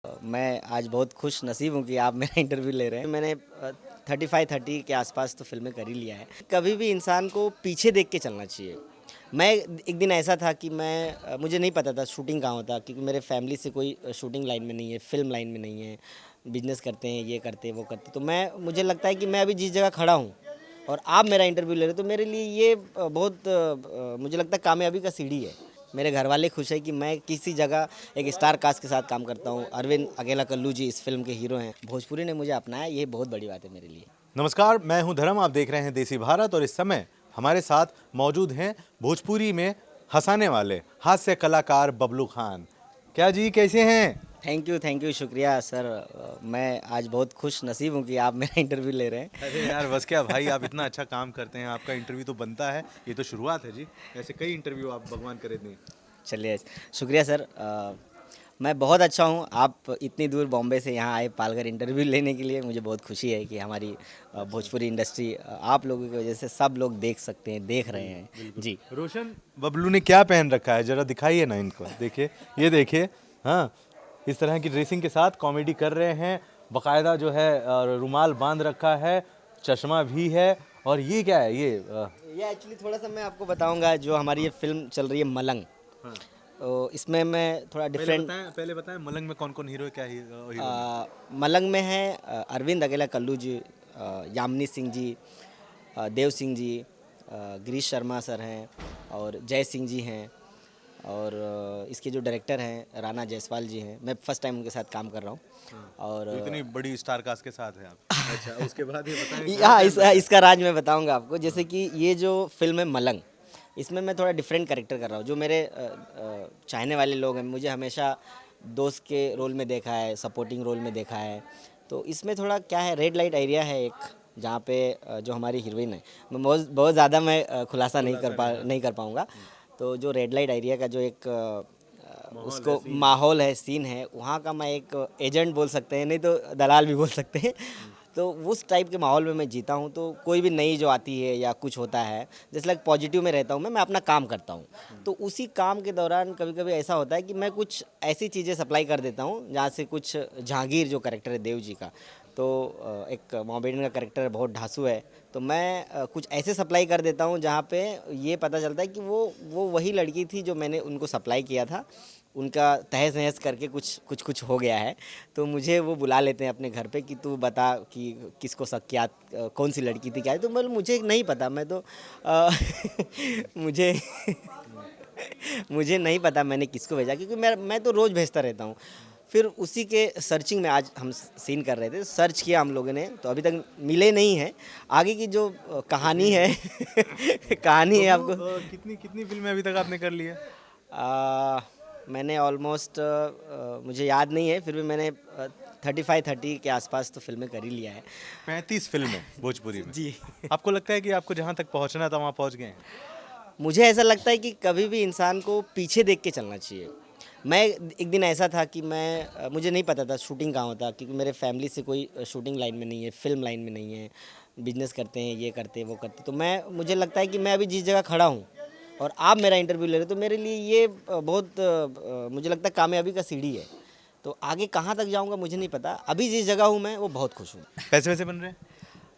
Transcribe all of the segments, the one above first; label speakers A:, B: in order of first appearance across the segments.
A: मैं आज बहुत खुश नसीब हूँ कि आप मेरा इंटरव्यू ले रहे हैं। मैंने 35-30 के आसपास तो फिल्में कर ही लिया है। कभी भी इंसान को पीछे देख के चलना चाहिए। मैं एक दिन ऐसा था कि मुझे नहीं पता था शूटिंग कहाँ होता, क्योंकि मेरे फैमिली से कोई शूटिंग लाइन में नहीं है, फिल्म लाइन में नहीं है, बिजनेस करते हैं, ये करते हैं, वो करते हैं। तो मुझे लगता है कि मैं अभी जिस जगह खड़ा हूँ और आप मेरा इंटरव्यू ले रहे हो, तो मेरे लिए ये मुझे लगता है कामयाबी का सीढ़ी है। मेरे घर वाले खुश हैं कि मैं किसी जगह एक स्टार कास्ट के साथ काम करता हूँ। अरविंद अकेला कल्लू जी इस फिल्म के हीरो हैं। भोजपुरी ने मुझे अपनाया, ये बहुत बड़ी बात है मेरे लिए।
B: नमस्कार, मैं हूं धर्म। आप देख रहे हैं देसी भारत और इस समय हमारे साथ मौजूद हैं भोजपुरी में हंसाने वाले हास्य कलाकार बबलू खान। क्या जी, कैसे हैं?
A: थैंक यू, शुक्रिया सर। मैं आज बहुत खुश नसीब हूँ कि आप मेरा इंटरव्यू ले रहे हैं।
B: अरे यार, बस क्या भाई, आप इतना अच्छा काम करते हैं, आपका इंटरव्यू तो बनता है। ये तो शुरुआत है जी, ऐसे कई इंटरव्यू आप भगवान करे दें।
A: चलिए, शुक्रिया सर। मैं बहुत अच्छा हूँ। आप इतनी दूर बॉम्बे से यहाँ आए पालघर इंटरव्यू लेने के लिए, मुझे बहुत खुशी है कि हमारी भोजपुरी इंडस्ट्री आप लोगों की वजह से सब लोग देख सकते हैं, देख रहे हैं जी।
B: रोशन, बबलू ने क्या पहन रखा है, जरा दिखाइए ना इनको। देखिए, ये देखिए। हाँ, इस तरह की ड्रेसिंग के साथ कॉमेडी कर रहे हैं। बाकायदा जो है रुमाल बांध रखा है, चश्मा भी है। और ये क्या है?
A: ये एक्चुअली थोड़ा सा मैं आपको बताऊंगा, जो हमारी ये फिल्म चल रही है मलंग।
B: हाँ।
A: तो इसमें मैं थोड़ा डिफरेंट।
B: पहले बताएं मलंग में कौन कौन हीरो है, क्या हीरो है?
A: मलंग में है अरविंद अकेला कल्लू जी, यामिनी सिंह जी, देव सिंह जी, गिरीश शर्मा सर हैं, और जय सिंह जी हैं, और इसके जो डायरेक्टर हैं राणा जायसवाल जी हैं। मैं फर्स्ट टाइम उनके साथ काम कर रहा हूँ।
B: हाँ।
A: और
B: तो इतनी बड़ी स्टार कास्ट के साथ है आप। अच्छा, उसके बाद ये बताएं
A: हाँ, इसका राज मैं बताऊंगा आपको। जैसे कि ये जो फिल्म है मलंग, इसमें मैं थोड़ा डिफरेंट कैरेक्टर कर रहा हूँ। जो मेरे चाहने वाले लोग हैं, मुझे हमेशा दोस्त के रोल में देखा है, सपोर्टिंग रोल में देखा है। तो इसमें थोड़ा क्या है, रेड लाइट एरिया है एक, जहाँ पे जो हमारी हीरोइन है, मैं बहुत ज़्यादा मैं खुलासा नहीं कर पाऊँगा। तो जो रेड लाइट एरिया का जो एक उसको माहौल है, सीन है, वहाँ का मैं एक एजेंट बोल सकते हैं, नहीं तो दलाल भी बोल सकते हैं। तो उस टाइप के माहौल में मैं जीता हूँ। तो कोई भी नई जो आती है या कुछ होता है, जैसे लाइक पॉजिटिव में रहता हूँ मैं अपना काम करता हूँ। तो उसी काम के दौरान कभी कभी ऐसा होता है कि मैं कुछ ऐसी चीज़ें सप्लाई कर देता हूँ जहाँ से कुछ जहांगीर जो करेक्टर है देव जी का, तो एक मोमेडियन का करेक्टर बहुत ढांसू है। तो मैं कुछ ऐसे सप्लाई कर देता हूँ जहाँ पे ये पता चलता है कि वो वही लड़की थी जो मैंने उनको सप्लाई किया था। उनका तहस नहस करके कुछ हो गया है। तो मुझे वो बुला लेते हैं अपने घर पे कि तू बता कि किसको शक किया, कौन सी लड़की थी, क्या है। तो मुझे नहीं पता, मैं तो मुझे मुझे नहीं पता मैंने किसको भेजा, क्योंकि मैं तो रोज़ भेजता रहता हूँ। फिर उसी के सर्चिंग में आज हम सीन कर रहे थे, सर्च किया हम लोगों ने, तो अभी तक मिले नहीं हैं। आगे की जो कहानी है कहानी है आपको।
B: कितनी कितनी फिल्में अभी तक आपने कर ली है?
A: मैंने ऑलमोस्ट मुझे याद नहीं है, फिर भी मैंने 35-30 के आसपास तो फिल्में कर ही लिया है।
B: 35 फिल्में भोजपुरी में?
A: जी।
B: आपको लगता है कि आपको जहाँ तक पहुँचना था वहाँ पहुँच गए हैं?
A: मुझे ऐसा लगता है कि कभी भी इंसान को पीछे देख के चलना चाहिए। मैं एक दिन ऐसा था कि मुझे नहीं पता था शूटिंग कहाँ होता, क्योंकि मेरे फैमिली से कोई शूटिंग लाइन में नहीं है, फिल्म लाइन में नहीं है, बिजनेस करते हैं, ये करते हैं, वो करते हैं। तो मुझे लगता है कि मैं अभी जिस जगह खड़ा हूँ और आप मेरा इंटरव्यू ले रहे हो, तो मेरे लिए ये मुझे लगता है कामयाबी का सीढ़ी है। तो आगे कहाँ तक जाऊँगा मुझे नहीं पता। अभी जिस जगह हूँ मैं, वो बहुत खुश हूँ।
B: पैसे वैसे बन रहे हैं?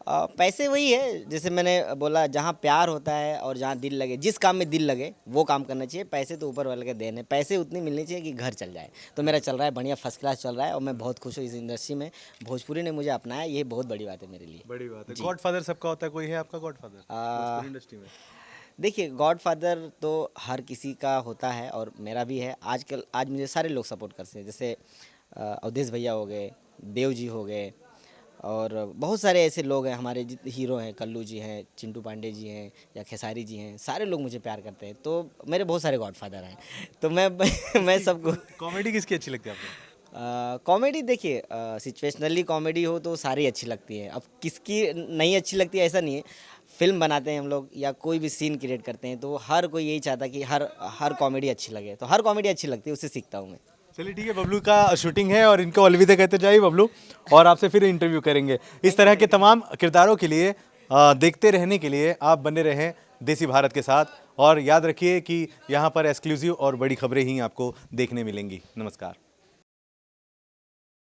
A: पैसे वही है, जैसे मैंने बोला, जहाँ प्यार होता है और जहाँ दिल लगे, जिस काम में दिल लगे वो काम करना चाहिए। पैसे तो ऊपर वाले के देन है, पैसे उतने मिलने चाहिए कि घर चल जाए। तो मेरा चल रहा है बढ़िया, फर्स्ट क्लास चल रहा है, और मैं बहुत खुश हूँ इस इंडस्ट्री में। भोजपुरी ने मुझे अपनाया, ये बहुत बड़ी बात है मेरे लिए।
B: बड़ी बात है। गॉडफादर सबका होता है, कोई है आपका गॉडफादर भोजपुरी इंडस्ट्री में?
A: देखिए, गॉडफादर तो हर किसी का होता है, और मेरा भी है। आज मुझे सारे लोग सपोर्ट करते हैं, जैसे अवधेश भैया हो गए, देव जी हो गए, और बहुत सारे ऐसे लोग हैं हमारे हीरो हैं, कल्लू जी हैं, चिंटू पांडे जी हैं, या खेसारी जी हैं। सारे लोग मुझे प्यार करते हैं, तो मेरे बहुत सारे गॉडफादर हैं। तो मैं मैं सबको।
B: कॉमेडी किसकी अच्छी लगती है आपको?
A: कॉमेडी देखिए, सिचुएशनली कॉमेडी हो तो सारी अच्छी लगती है। अब किसकी नहीं अच्छी लगती है ऐसा नहीं है। फिल्म बनाते हैं हम लोग या कोई भी सीन क्रिएट करते हैं, तो हर कोई यही चाहता है कि हर कॉमेडी अच्छी लगे। तो हर कॉमेडी अच्छी लगती है, उससे सीखता हूँ मैं।
B: चलिए ठीक है, बबलू का शूटिंग है और इनको अलविदा कहते जाइए बबलू, और आपसे फिर इंटरव्यू करेंगे। इस तरह के तमाम किरदारों के लिए देखते रहने के लिए आप बने रहें देसी भारत के साथ, और याद रखिए कि यहाँ पर एक्सक्लूसिव और बड़ी खबरें ही आपको देखने मिलेंगी। नमस्कार।